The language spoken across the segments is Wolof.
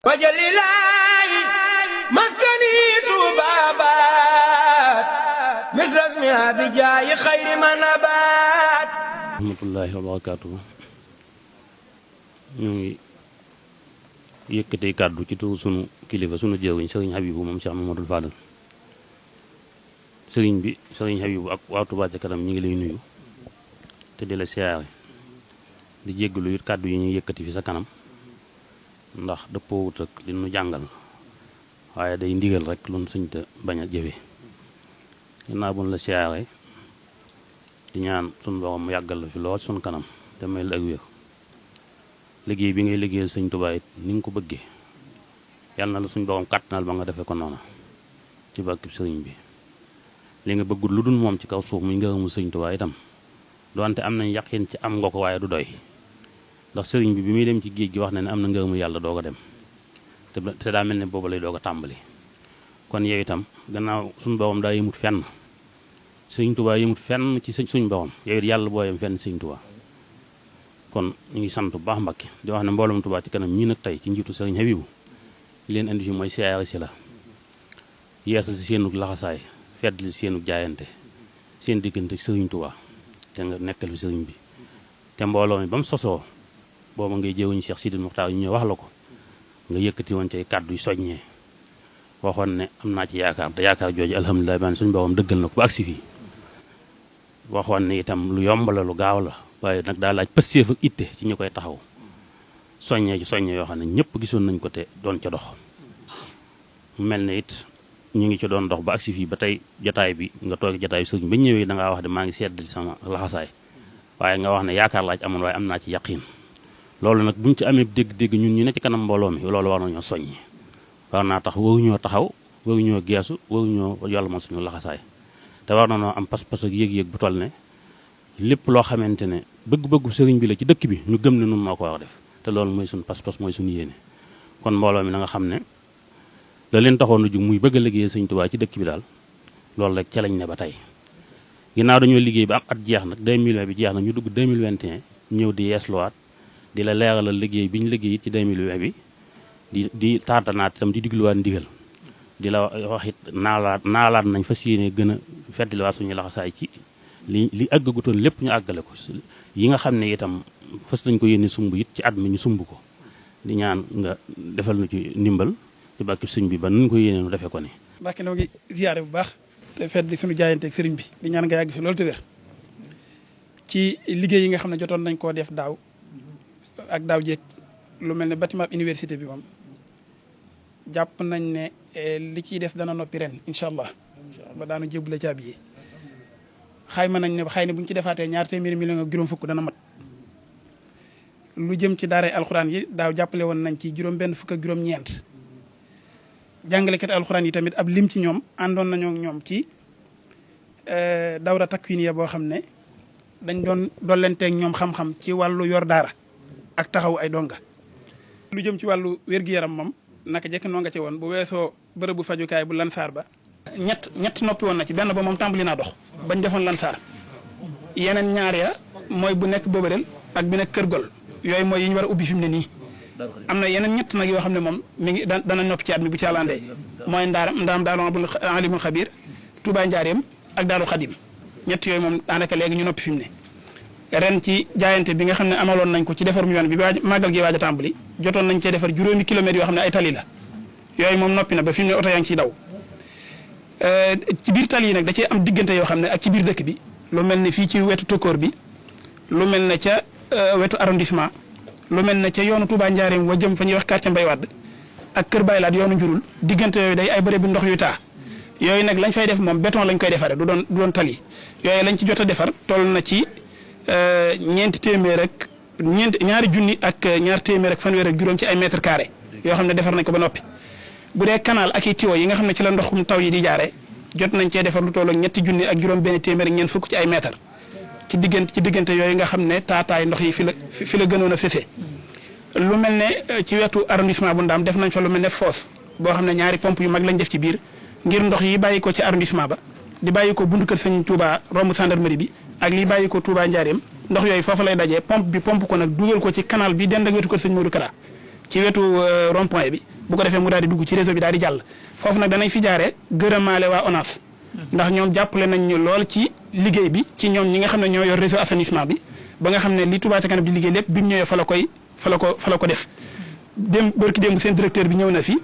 wajalilaahi maskani tuubaabaat misrasmi abijaayi xayri manabaat rahmatullahi wa barakaatuhu. ñu ngi yëkkatee kàddu ci turu sunu kilifa sunu jëwriñ sëriñ Habibu moom Cheikh Mamadou Fadal. sëriñ Habibu ak waa Touba ca kanam ñu ngi lay nuyu te di la siyaare di jéggalu it kàddu yi ñuy yëkkati fi sa kanam ndax dëppoowut ak li nu jàngal waaye day ndigal rek lu nu suñ te bañ a jëfe ginnaaw bu nu la siyaare di ñaan sunu borom mu yàggal la fi lool sunu kanam te may la ak wér liggéey bi ngay liggéeyal sëñ Touba it ni nga ko bëggee yàlla na la suñ borom kàttanal ba nga defee ko noona ci barkeb sëriñ bi li nga bëggul lu dul moom ci kaw suuf muy ngërëmu sëñ Touba itam doonte am nañ yaqin ci am nga ko waaye du doy ndax sëriñ bi muy dem ci géej gi wax na ne am na ngërëmu yàlla doog a dem te daa mel ne boobu lay doog a tàmbali kon yow itam gannaaw suñ borom daa yëmut fenn sëñ Touba yëmut fenn ci suñ borom yow it yàlla boo yem fenn sëñ Touba kon ñu ngi sant bu baax Mbàkke di wax ne mbooloom Touba ci kanam ñii nag tey ci njiitu sëriñ Habibu leen indi fi mooy siyaare si la yeesal si seenug laxasaay fedd li seenug jaayante seen diggante sëriñ Touba te nga nekkal fi sëriñ bi te mbooloo mi ba mu sosoo booba ngay jëwuñu Cheikh Sidil Muxtaar yu ñëw wax la ko nga yëkkati woon ci kàddu yu soññee waxoon ne am naa ci yaakaar te yaakaar jooju alhamdulilah ban suñu borom dëggal na ko ba agsi fii waxoon ne itam lu yomb la lu gaaw la waaye nag daa laaj pëstéef ak itte ci ñu koy taxaw soññee ci soññee yoo xam ne ñëpp gisoon nañ ko te doon ca dox mel ne it ñu ngi ci doon dox ba agsi fii ba tey jataay bi nga toog jataay bi sëriñ ba ñëwee da ngaa wax de maa ngi sedd sama laxasaay waaye nga wax ne yaakaar laaj amoon waaye am naa ci yaqiin loolu nag buñ ci amee dégg-dégg ñun ñu ne ci kanam mbooloo mi loolu war nañoo soññi war naa tax waruñoo taxaw waruñoo geesu waruñoo yàlla ma suñu laxasaay te war na noo am pas-pas ak yëg-yëg bu toll ne lépp loo xamante ne bëgg-bëggu sëriñ bi la ci dëkk bi ñu gëm ne nun noo ko war a def te loolu mooy suñu pas-pas mooy suñu yéene kon mbooloo mi na nga xam ne la leen taxoon a jug muy bëgg a liggéey sëñ Touba ci dëkk bi daal loolu rek ca lañ ne ba tey ginnaaw dañoo liggéey ba am at jeex nag 2020 bi jeex na ñu dugg 2021 ñëw di yeesluwaat di la leeralal liggéey bi ñu liggéey it ci 2020 bi di taatanaat itam di digluwaat ndigal di la wax it naalaat nañ fas yéene gën a feddliwaat suñu laxasaay ci li àggagutoon lépp ñu àggale ko yi nga xam ne itam fas nañ ko yéene sumb it ci at mi ñu sumb ko di ñaan nga defal nu ci ndimbal ci bàkki sëñ bi ba nuñ ko yéene nu defee ko ni Mbàkke noo ngi ziyaare bu baax te fedd di suñu jaayanteeg sëriñ bi di ñaan nga yàgg fi loolu te wér ci liggéey yi nga xam ne jotoon nañ koo def daaw ak daaw jéeg lu mel ne bâtiment université bi moom jàpp nañ ne li ciy des dana noppi ren incha allah ba daanu jébbale caabi yi xayma nañ ne xëy na bu ñu ci defaatee ñaar téeméeri million ak juróom fukk dana mat lu jëm ci daaray alxuraan yi daaw jàppale woon nañ ci juróom benn fukk ak juróom-ñeent jàngalekat alxuraan yi tamit ab lim ci ñoom àndoon nañoo ak ñoom ci dawra takwiniya boo xam ne dañ doon dollenteeg ñoom xam-xam ci wàllu yor daara ak taxaw ay donga lu jëm ci wàllu wér-gu-yaram moom naka jekk noo nga ci woon bu weesoo bërëbu fajukaay bu Lansar ba ñett noppi woon na ci benn ba moom tàmbali naa dox bañ defoon Lansar yeneen ñaar ya mooy bu nekk Bobareel ak bu nekk Kër Gol yooyu mooy yi ñu war a ubbi fi mu ne nii am na yeneen ñett nag yoo xam ne moom mi ngi dana noppi ci at mi bu ci àllandee mooy ndaam daalu alimul xabir Touba Njaareem ak Daaru Xadim ñett yooyu moom daanaka léegi ñu noppi fi mu ne ren ci jaayante bi nga xam ne amaloon nañ ko ci defarum yoon bi màggal gi waaj a tàmbali jotoon nañ cee defar juróomi kilomètres yoo xam ne ay tali la yooyu moom noppi na ba fi mu ne oto yaa ngi ciy daw ci biir tali yi nag da cee am diggante yoo xam ne ak ci biir dëkk bi lu mel ne fii ci wetu tokkoor bi lu mel ne ca wetu arrondissement lu mel ne ca yoonu Touba Njaareem wa jëm fa ñuy wax quartier Mbay Wadd ak Kër Baylaat yoonu njurul diggante yooyu day ay bëre bu ndox yu taa yooyu nag lañ fay def moom béton lañ koy defaree du doon tali yooyu lañ ci jot a defar toll na ci ñaari junni ak ñaar téeméer ak fanweer ak juróom ci ay mètre carré yoo xam ne defar nañ ko ba noppi bu dee canal ak i tuyau yi nga xam ne ci la ndoxum taw yi di jaare jot nañ cee defar lu toll ak ñetti junni ak juróom benn téeméer ak ñeent fukk ci ay mètre ci diggante yooyu nga xam ne taataay ndox yi fi la gënoon a fese lu mel ne ci wetu arrondissement bu Ndaam def nañ fa lu mel ne fosse boo xam ne ñaari pompe yu mag lañ def ci biir ngir ndox yi bàyyi ko ci arrondissement ba di bàyyi ko buntu kër sëñ Touba romb gendarmerie bi ak li bàyyi ko Touba Njaareem ndox yooyu foofu lay dajee pompe ko nag dugal ko ci canal bi dend ak wetu kër sëñ Modou Kara ci wetu rond point bi bu ko defee mu daal di dugg ci réseau bi daal di jàll foofu nag danañ fi jaaree gërëmaale waa ONAS ndax ñoom jàppale nañ ñu lool ci liggéey bi ci ñoom ñi nga xam ne ñoo yor réseau assainissement bi ba nga xam ne li Touba ca kanam di liggéey lépp bi mu ñëwee fa la ko def bërki démb seen directeur bi ñëw na fi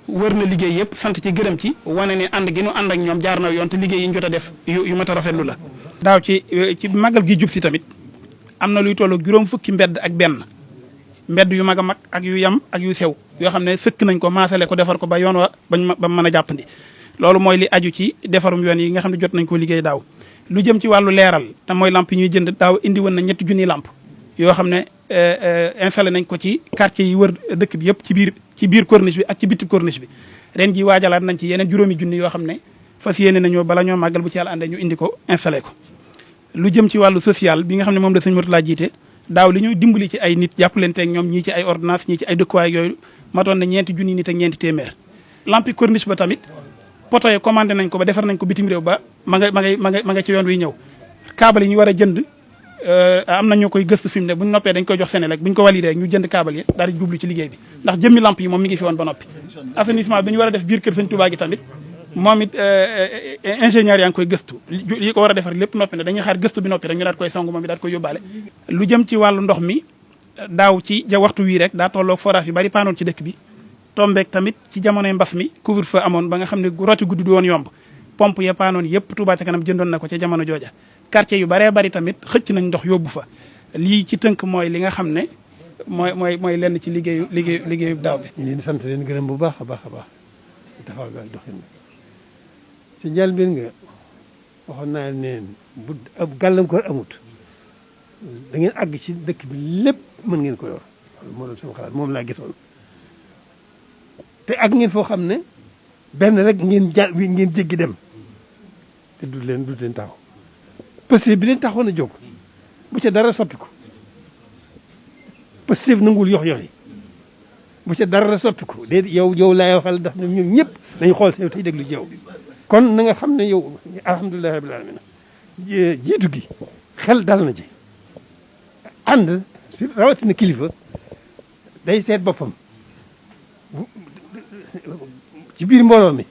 wër na liggéey yëpp sant ci gërëm ci wane ne ànd gi nu ànd ak ñoom jaar na yoon te liggéey yi ñu jot a def yu mat a rafetlu la. daaw ci màggal gi jub si tamit am na luy tollu juróom fukki mbedd ak benn mbedd yu mag a mag ak yu yam ak yu sew yoo xam ne sëkk nañ ko maasale ko defar ko ba yoon wa ba mën a jàppandi loolu mooy li aju ci defarum yoon yi nga xam ne jot nañ ko liggéey daaw. lu jëm ci wàllu leeral te mooy lamp yi ñuy jënd daaw indi woon na 3 junniy lamp yoo xam ne installé nañ ko ci quartier yi wër dëkk bi yëpp ci biir corniche bi ak ci bitib corniche bi ren ji waajalaat nañ ci yeneen 5 junni yoo xam ne fas yéene nañoo bala ñoo màggal bu ci yàlla àndee ñu indi ko installé ko. lu jëm ci wàllu social bi nga xam ne moom la sëñ Mourtala jiite daaw li ñu dimbali ci ay nit jàppalanteeg ñoom ñii ci ay ordonnance ñii ci ay dëkkuwaay yooyu matoon na 4 junni nit ak 4 téeméer. lampi corniche ba tamit poto yi commandé nañ ko ba defar nañ ko bitim réew ba ma nga ci yoon wi ñëw câble yi ñu war a jënd am na ñoo koy gëstu fi mu ne bu ñu noppee dañ koy jox Senelec bu ñu ko validé ñu jënd câble yi daal di jublu ci liggéey bi ndax jëmmi lamp yi moom mi ngi fi woon ba noppi. assainissement bi ñu war a def biir kër sëñ Touba gi tamit moom it ingénieur yaa ngi koy gëstu li ko war a defar lépp noppi ne dañuy xaar gëstu bi noppi rek ñu daal koy songu moom bi daal koy yóbbaale. lu jëm ci wàllu ndox mi daaw ci waxtu wii rek daa tolloog forage yu bari paanoon ci dëkk bi tombeek tamit ci jamonoy mbas mi couvre-feu amoon ba nga xam ne roti guddi du woon yomb pompe ya paanoon yëpp Touba ca kanam jëndoon na ko ca jamono jooja quartier yu baree bari tamit xëcc nañ ndox yóbbu fa lii ci tënk mooy li nga xam ne mooy lenn ci liggéeyu daaw bi. ñu leen di sant leen gërëm bu baax a baax taxaw ga doxin ci njëlbéen nga waxoon naa ne bu ab gàllankoor amut da ngeen àgg ci dëkk bi lépp mën ngeen ko yor moo doon sama xalaat moom laa gisoon te ak ngeen foo xam ne benn rek ngeen jéggi dem te du leen taxaw parce que bi leen taxoon a jóg bu ca dara soppiku parce que nanguwul yox-yox yi bu ca dara soppiku déedéet yow laay waxal ndax ñoom ñëpp nañu xool sa yow tey déglu ci yow kon na nga xam ne yow alhamdulilahi rabbil alamin jiitu gi xel dal na ci ànd rawatina kilifa day seet boppam ci biir mbooloo mi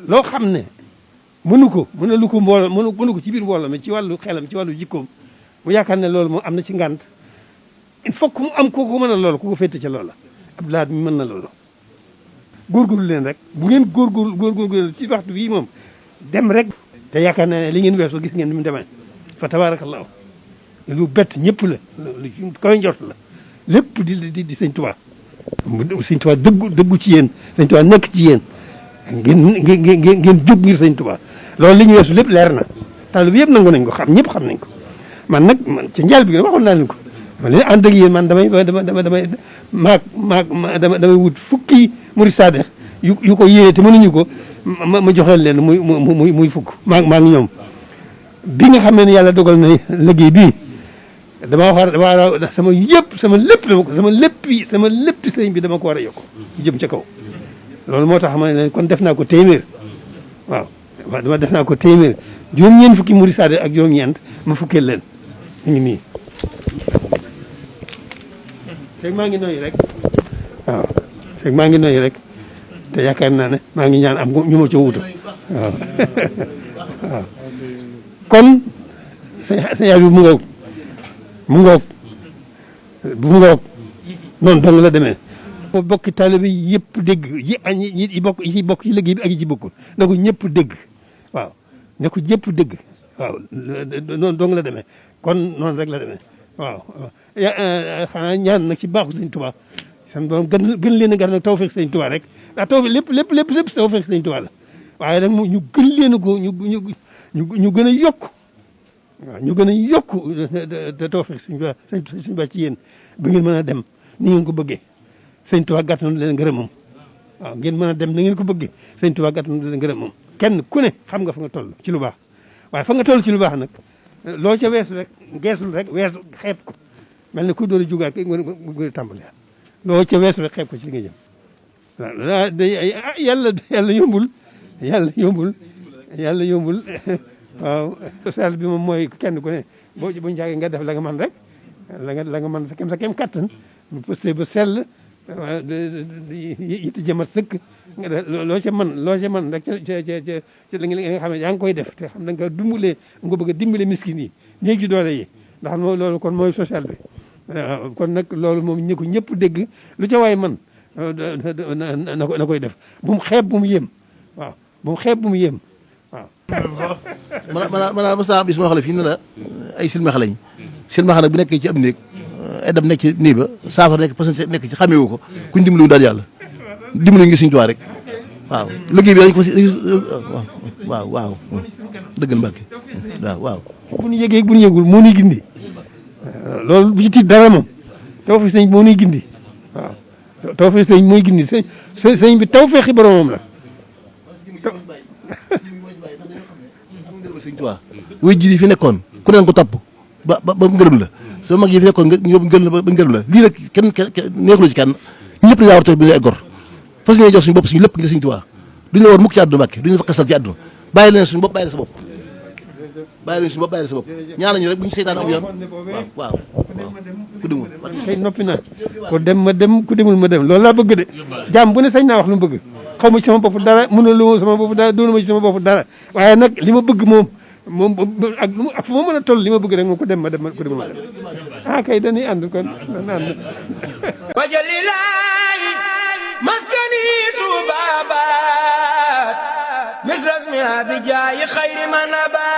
loo xam ne mënu ko ci biir mbooloo mi ci wàllu xelam ci wàllu jikkoom mu yaakaar ne loolu moom am na ci ngànt il faut que mu am kooku mën a loolu ku ko féete ca loola Abdoulaye mi mën na loolu góorgóorlu leen rek bu ngeen góorgóorlu ci waxtu bii moom dem rek te yaakaar naa ne li ngeen weesoo gis ngeen ni mu demee fa tabarakallahu lu bett ñëpp la lu koy njort la lépp di sëñ Tuubaa sëñ Tuubaa dëggu ci yéen sëñ Tuubaa nekk ci yéen ngeen jóg ngir sëñ Tuubaa loolu li ñu weesu lépp leer na taalibe bi yëpp nangu nañ ko ñëpp xam nañ ko man ci njaal bi waxoon naa leen ko man li ànd ak yéen man damay wut fukki murid sadex yu ko yéene te mënuñu ko ma joxeel leen muy fukk maa ngi ñoom bi nga xam ne yàlla dogal na liggéey bii dama war sama lépp sëriñ bi dama ko war a yokk jëm ca kaw loolu moo tax ma ne leen kon def naa ko téeméer waaw def naa ko téeméer juróom-ñeent fukki murid sadex ak juróom-ñeent ma fukkeel leen ñu ngi nii fekk maa ngi noyyi rek waaw fekk maa ngi noyyi rek te yaakaar naa ne maa ngi ñaan am ñu ma ca wuutu waaw waaw kon sa yaay bi mu ngoog noonu dong la demee mo bokki taalibe yi yëpp dégg yi bokk ci liggéey bi ak yi ci bokkul na ko ñëpp dégg waaw ne ko ñëpp dégg waaw noonu dong la demee kon noonu rek la demee waaw xanaa ñaan nag ci baaxu sëñ Tuubaa san borom gën leen a gar nag tawfeex sëñ Tuubaa rek ndax tawfeex lépp tawfeex sëñ Tuubaa la waaye nag ñu gën leen a ko ñu gën a yokk waaw ñu gën a yokk te tawfeex sëñ Tuubaa ci yéen ba ngeen mën a dem ni ngeen ko bëggee sëñ Tuubaa gàttanu leen ngërëmam waaw ngeen mën a dem na ngeen ko bëggee sëñ Tuubaa gàttanu leen ngërëmam kenn ku ne xam nga fa nga toll ci lu baax waaye fa nga toll ci lu baax nag loo ca weesu rek geesul rek weesu xeeb ko mel ne ku door a jugaat kay nga tàmbali loo ca weesu rek xeeb ko ci li nga jëm waaw yàlla yombul waaw social bi moom mooy kenn ku ne bu njàggee nga def la nga mën rek la nga mën sa kem kattan bu pëstee ba sell waaw yitte jëmat sëkk nga def loo ca mën rek ca li nga xam ne yaa ngi koy def te xam da nga dimbalee nga bëgg a dimbale miskin yi néeg ji doole yi ndax loolu kon mooy social bi waaw kon nag loolu moom ñi ko ñëpp dégg lu ca waay man na koy def bu mu xeeb bu mu yéem waaw bu mu xeeb bu mu yéem waaw maanaam mos naa bis moo xam ne fii ne la ay silmaxa lañ silmaxa nag bu nekkee ci am néeg edam nekk ci néeg ba saafara nekk parce que nekk ci xameewu ko kuñ dimbaliwu daal yàlla dimbali ngi Sëñ Tuubaa rek waaw liggéey bi dañ ko waaw dëggal Mbàkke waaw bu ñu yëgee bu ñu yëgul moo ñuy gindi loolu bu ci tiit dara moom taw fi sëñ moo ñuy gindi waaw taw fi sëñ mooy gindi sëñ bi taw feexi boromam la Sëñ Tuubaa way ji yi fi nekkoon ku neen ko topp ba ngërëm la sama mag yi fi nekkoon nga ñoom ngërëm la ba ngërëm la lii nag kenn neexuloo ci kenn ñëpp dañaa war a bi ñu ay gor parce que ñooy jox suñu bopp suñu lépp ngir Sëñ Tuubaa duñu la war mukk ci àdduna Mbàkke duñu la fa xasal ci àdduna bàyyi leen suñu bopp bàyyi la sa bopp ñaana ñu rek bu ñu seytaan am yoon waaw ku demul kay noppi naa ku dem ma dem ku demul ma dem loolu laa bëgg de jàmm bu ne sañ naa wax lu mu bëgg xaw ma ci sama bopp dara mënul lu sama bopp dara doonu ma ci sama bopp dara waaye nag li ma bëgg moom ak fu ma mën a toll li ma bëgg rek moom ku dem ma dem ku demul ma dem ah kay dañuy ànd kon dañuy ànd wajalilaahi maskani tubabat misras mi abijaayi xayri man abat